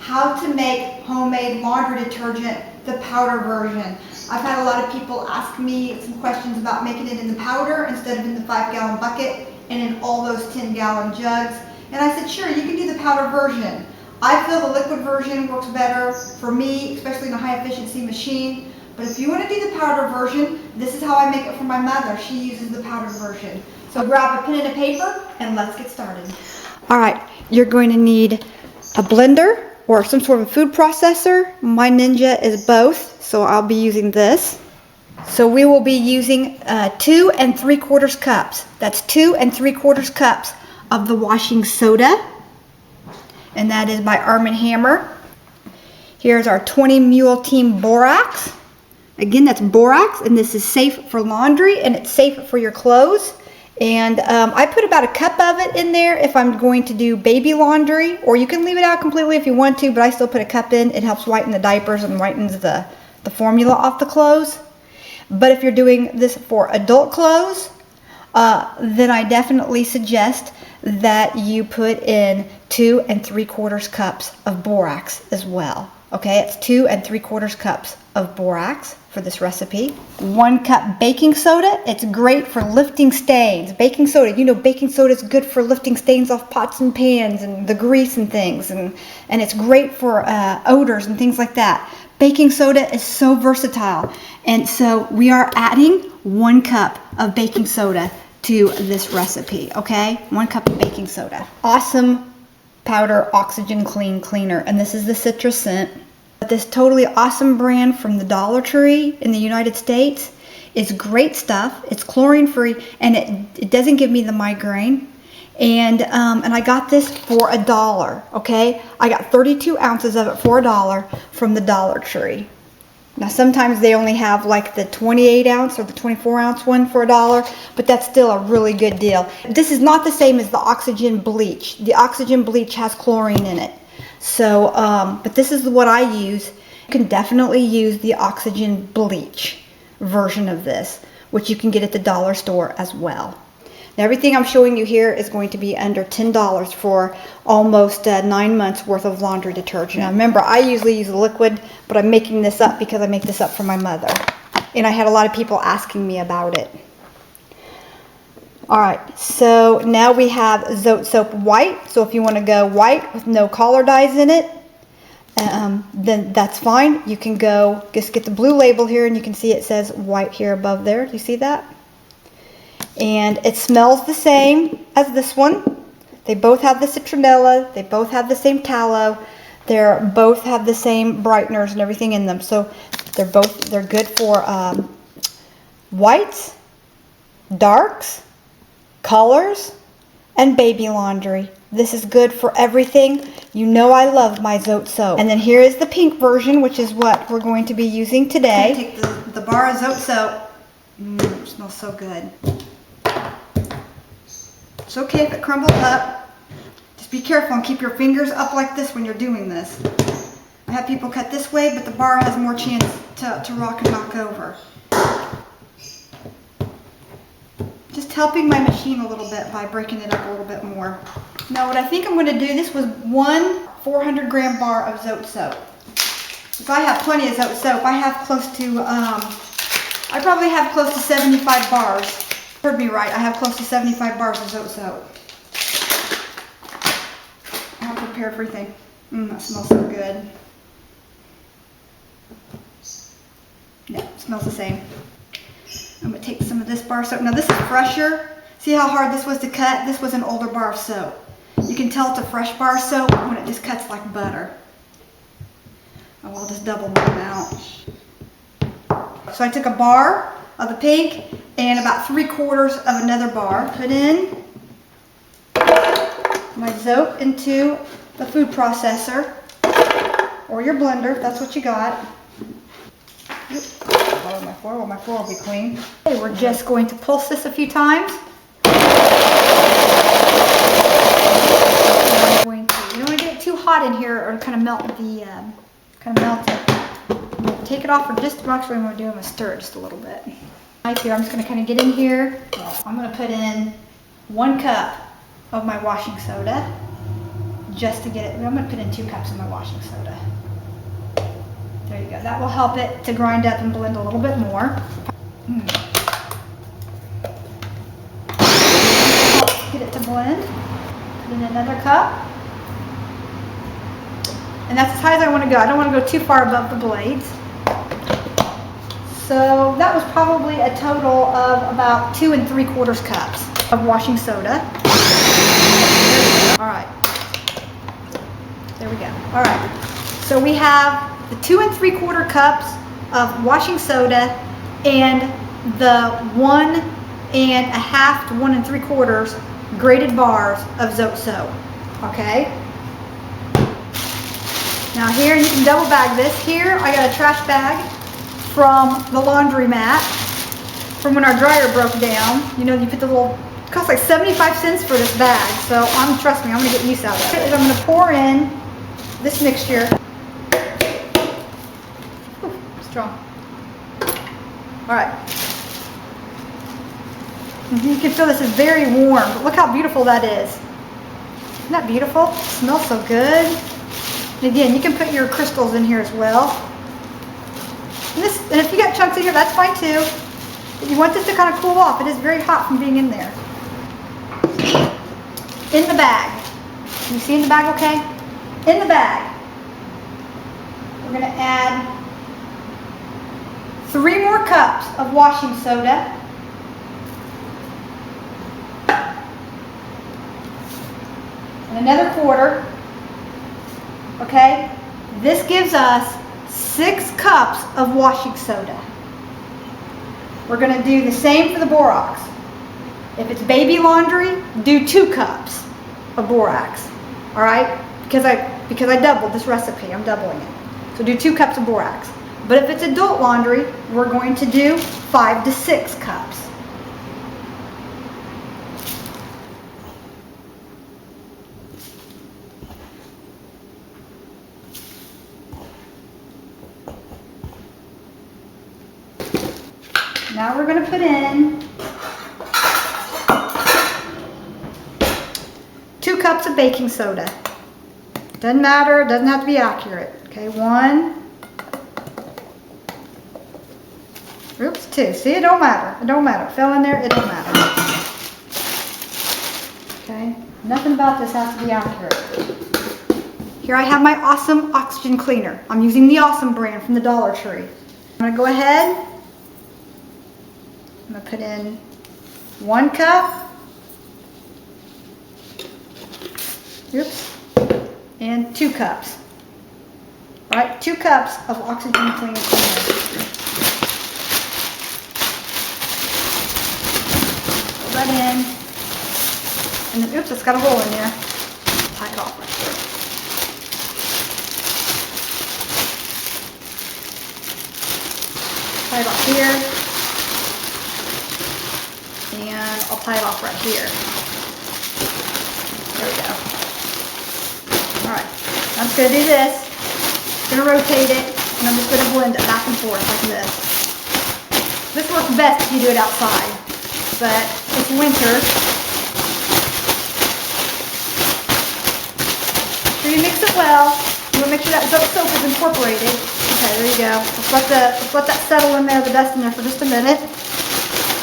how to make homemade laundry detergent, the powder version. I've had a lot of people ask me some questions about making it in the powder instead of in the 5-gallon bucket and in all those 10-gallon jugs. And I said, sure, you can do the powder version. I feel the liquid version works better for me, especially in a high efficiency machine. But if you want to do the powder version, this is how I make it for my mother. She uses the powdered version. So grab a pen and a paper and let's get started. All right, you're going to need a blender or some sort of food processor. My Ninja is both, so I'll be using this. So we will be using 2 3/4 cups. That's 2 3/4 cups of the washing soda. And that is by Arm & Hammer. Here's our 20 Mule Team Borax. Again, that's borax, and this is safe for laundry, and it's safe for your clothes. And I put about a cup of it in there if I'm going to do baby laundry, or you can leave it out completely if you want to, but I still put a cup in. It helps whiten the diapers and whitens the formula off the clothes. But if you're doing this for adult clothes, then I definitely suggest that you put in 2 3/4 cups of borax as well. Okay, it's 2 3/4 cups of borax for this recipe. 1 cup baking soda. It's great for lifting stains. Baking soda, you know, baking soda is good for lifting stains off pots and pans and the grease and things, and it's great for odors and things like that. Baking soda is so versatile, and so we are adding 1 cup of baking soda to this recipe. Okay, 1 cup of baking soda. Awesome powder oxygen cleaner, and this is the citrus scent. This totally awesome brand from the Dollar Tree in the United States. It's great stuff. It's chlorine free, and it doesn't give me the migraine. And I got this for $1. Okay, I got 32 ounces of it for $1 from the Dollar Tree. Now sometimes they only have like the 28 ounce or the 24 ounce one for $1, but that's still a really good deal. This is not the same as the oxygen bleach. The oxygen bleach has chlorine in it. So, but this is what I use. You can definitely use the oxygen bleach version of this, which you can get at the dollar store as well. Now, everything I'm showing you here is going to be under $10 for almost 9 months worth of laundry detergent. Now, remember, I usually use liquid, but I'm making this up because I make this up for my mother. And I had a lot of people asking me about it. All right, so now we have Zote Soap White. So if you want to go white with no color dyes in it, then that's fine. You can go, just get the blue label here, and you can see it says white here above there. Do you see that? And it smells the same as this one. They both have the citronella. They both have the same tallow. They're both have the same brighteners and everything in them. So they're good for whites, darks, colors, and baby laundry. This is good for everything. You know I love my Zote soap. And then here is the pink version, which is what we're going to be using today. I'm going to take the bar of Zote soap. It smells so good. It's okay if it crumbles up. Just be careful and keep your fingers up like this when you're doing this. I have people cut this way, but the bar has more chance to rock and knock over. Just helping my machine a little bit by breaking it up a little bit more. Now what I think I'm going to do, this was 1 400-gram bar of Zote soap. Because I have plenty of Zote soap. I have close to, I probably have close to 75 bars. Heard me right, I have close to 75 bars of Zote soap. I have prepared everything. That smells so good. Yeah, it smells the same. I'm going to take some of this bar soap. Now this is fresher. See how hard this was to cut? This was an older bar of soap. You can tell it's a fresh bar of soap when it just cuts like butter. Oh, I'll just double my amount. So I took a bar of the pink and about 3/4 of another bar. Put in my Zote into the food processor or your blender if that's what you got. My floor will be clean. Okay, we're just going to pulse this a few times. You don't want to get it too hot in here or kind of melt it. Take it off for just actually I'm going to do a stir just a little bit. Right here, I'm just going to kind of get in here. I'm going to put in 1 cup of my washing soda. just to get it. I'm going to put in 2 cups of my washing soda. There you go. That will help it to grind up and blend a little bit more. Get it to blend. Put in another cup. And that's as high as I want to go. I don't want to go too far above the blades. So that was probably a total of about 2 3/4 cups of washing soda. All right. There we go. All right. So we have the 2 3/4 cups of washing soda and the 1 1/2 to 1 3/4 grated bars of Zozo. Okay. Now here, you can double bag this. Here, I got a trash bag from the laundromat from when our dryer broke down. You know, you put the little, it costs like 75 cents for this bag. So trust me, I'm gonna get use out of it. I'm gonna pour in this mixture. Ooh, strong. All right. You can feel this is very warm, but look how beautiful that is. Isn't that beautiful? It smells so good. And again, you can put your crystals in here as well. And if you got chunks in here, that's fine too. But you want this to kind of cool off. It is very hot from being in there. In the bag. Can you see in the bag okay? In the bag, we're going to add 3 more cups of washing soda. And another 1/4. Okay? This gives us 6 cups of washing soda. We're going to do the same for the borax. If it's baby laundry, do 2 cups of borax. All right? Because I doubled this recipe. I'm doubling it. So do 2 cups of borax. But if it's adult laundry, we're going to do 5 to 6 cups. Now we're going to put in 2 cups of baking soda. Doesn't matter, it doesn't have to be accurate. Okay, 1. Oops, 2. See, it don't matter. It don't matter. It fell in there, it don't matter. Okay, nothing about this has to be accurate. Here I have my Awesome oxygen cleaner. I'm using the Awesome brand from the Dollar Tree. I'm going to go ahead. I'm going to put in 1 cup, oops, and 2 cups. All right, 2 cups of oxygen cleaner. Put that in, and then, oops, it's got a hole in there. Tie it off right there. Tie it off here. And I'll tie it off right here. There we go. Alright, I'm just going to do this. I'm going to rotate it, and I'm just going to blend it back and forth like this. This works best if you do it outside, but it's winter. So you mix it well. You want to make sure that soap is incorporated. Okay, there you go. Let's let that settle in there, the dust in there for just a minute.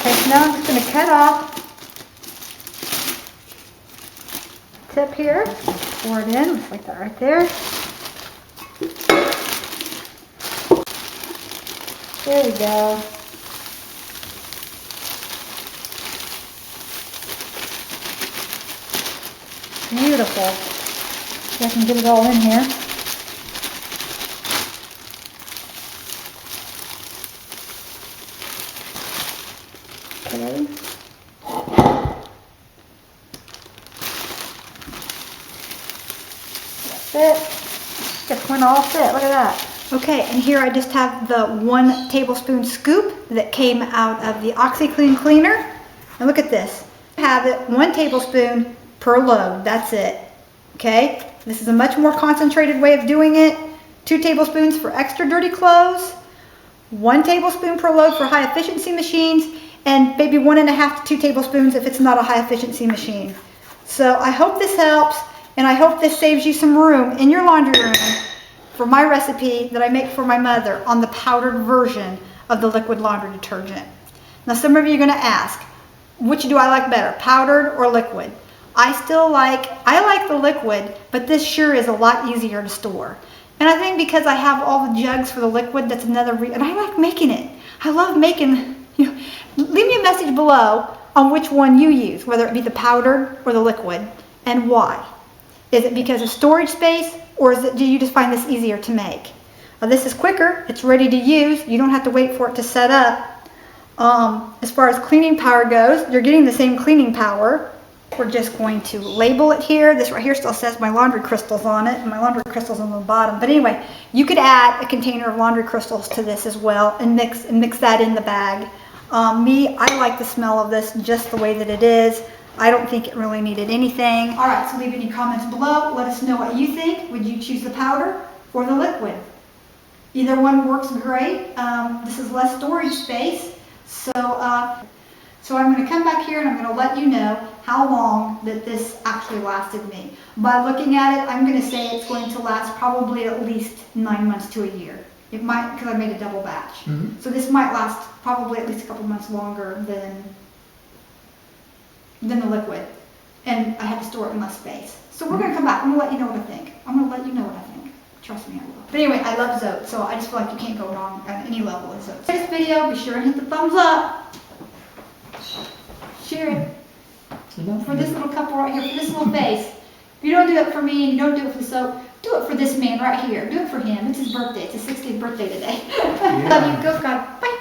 Okay, so now I'm just going to cut off tip here, pour it in, just like that right there. There we go. Beautiful. See if I can get it all in here. Okay. That's it. Just went all fit. Look at that. Okay, and here I just have the 1 tablespoon scoop that came out of the OxiClean cleaner. And look at this. I have it 1 tablespoon per load. That's it. Okay? This is a much more concentrated way of doing it. 2 tablespoons for extra dirty clothes. 1 tablespoon per load for high efficiency machines. And maybe 1 1/2 to 2 tablespoons if it's not a high efficiency machine. So I hope this helps. And I hope this saves you some room in your laundry room for my recipe that I make for my mother on the powdered version of the liquid laundry detergent. Now some of you are going to ask, which do I like better, powdered or liquid? I like the liquid, but this sure is a lot easier to store. And I think because I have all the jugs for the liquid, that's another reason. And I like making it. I love making, leave me a message below on which one you use, whether it be the powdered or the liquid, and why. Is it because of storage space, or do you just find this easier to make? This is quicker, it's ready to use, you don't have to wait for it to set up. As far as cleaning power goes, you're getting the same cleaning power. We're just going to label it here. This right here still says my laundry crystals on it, and my laundry crystals on the bottom. But anyway, you could add a container of laundry crystals to this as well and mix that in the bag. I like the smell of this just the way that it is. I don't think it really needed anything. All right, so leave any comments below. Let us know what you think. Would you choose the powder or the liquid? Either one works great. This is less storage space. So I'm going to come back here and I'm going to let you know how long that this actually lasted me. By looking at it, I'm going to say it's going to last probably at least 9 months to a year. It might, because I made a double batch. Mm-hmm. So this might last probably at least a couple months longer than the liquid. And I had to store it in less space. So we're going to come back. I'm going to let you know what I think. I'm going to let you know what I think. Trust me, I will. But anyway, I love Zote, so I just feel like you can't go wrong on any level with Zote. For this video, be sure and hit the thumbs up. Share it for this little couple right here, for this little face. If you don't do it for me and you don't do it for the soap, do it for this man right here. Do it for him. It's his birthday. It's his 60th birthday today. Yeah. Love you. Go, God. Bye.